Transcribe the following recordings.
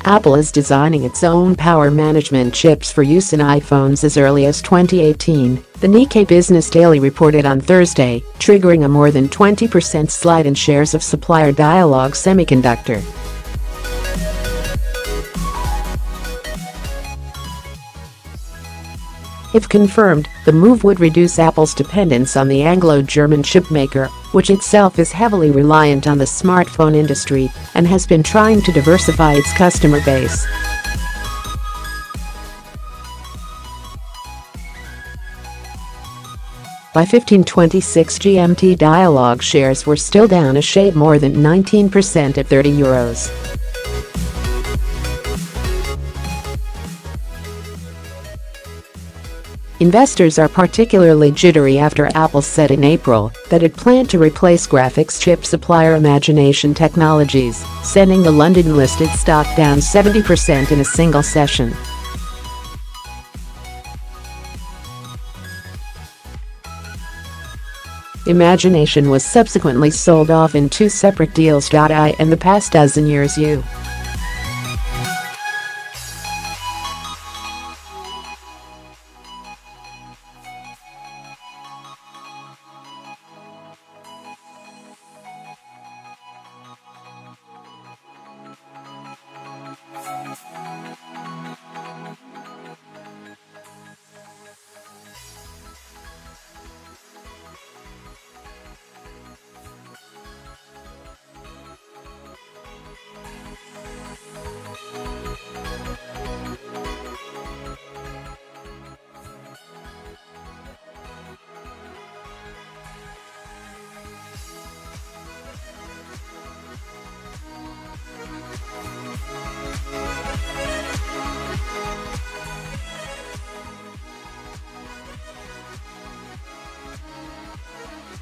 Apple is designing its own power management chips for use in iPhones as early as 2018, the Nikkei Business Daily reported on Thursday, triggering a more than 20% slide in shares of supplier Dialog Semiconductor. If confirmed, the move would reduce Apple's dependence on the Anglo-German chipmaker, which itself is heavily reliant on the smartphone industry and has been trying to diversify its customer base. By 15/26, GMT Dialog shares were still down a shade more than 19% at €30. Investors are particularly jittery after Apple said in April that it planned to replace graphics chip supplier Imagination Technologies, sending the London-listed stock down 70% in a single session. Imagination was subsequently sold off in two separate deals.I and the past dozen years U.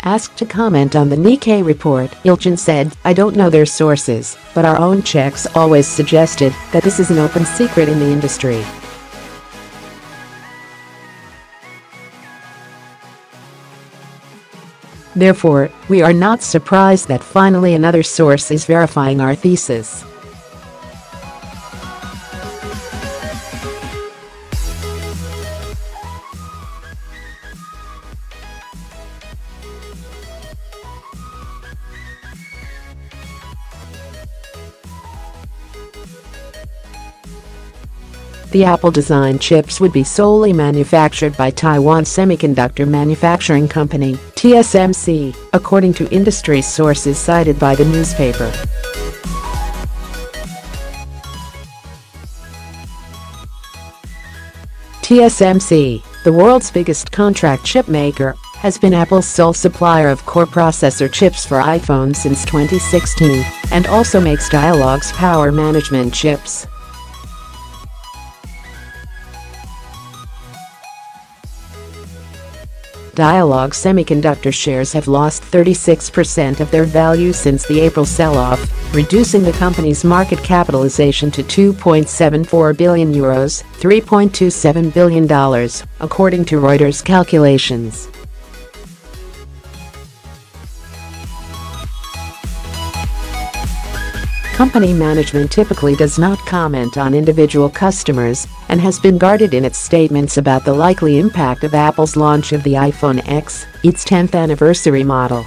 Asked to comment on the Nikkei report, Iltgen said, "I don't know their sources, but our own checks always suggested that this is an open secret in the industry." Therefore, we are not surprised that finally another source is verifying our thesis. The Apple-designed chips would be solely manufactured by Taiwan Semiconductor Manufacturing Co, TSMC, according to industry sources cited by the newspaper. TSMC, the world's biggest contract chip maker, has been Apple's sole supplier of core processor chips for iPhone since 2016 and also makes Dialog's power management chips. Dialog Semiconductor shares have lost 36% of their value since the April sell-off, reducing the company's market capitalization to €2.74 billion, $3.27 billion, according to Reuters calculations. Company management typically does not comment on individual customers and has been guarded in its statements about the likely impact of Apple's launch of the iPhone X, its 10th anniversary model.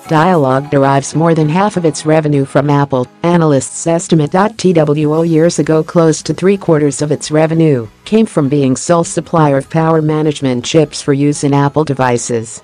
Dialog derives more than half of its revenue from Apple. Analysts estimate .TWO years ago close to three-quarters of its revenue came from being sole supplier of power management chips for use in Apple devices.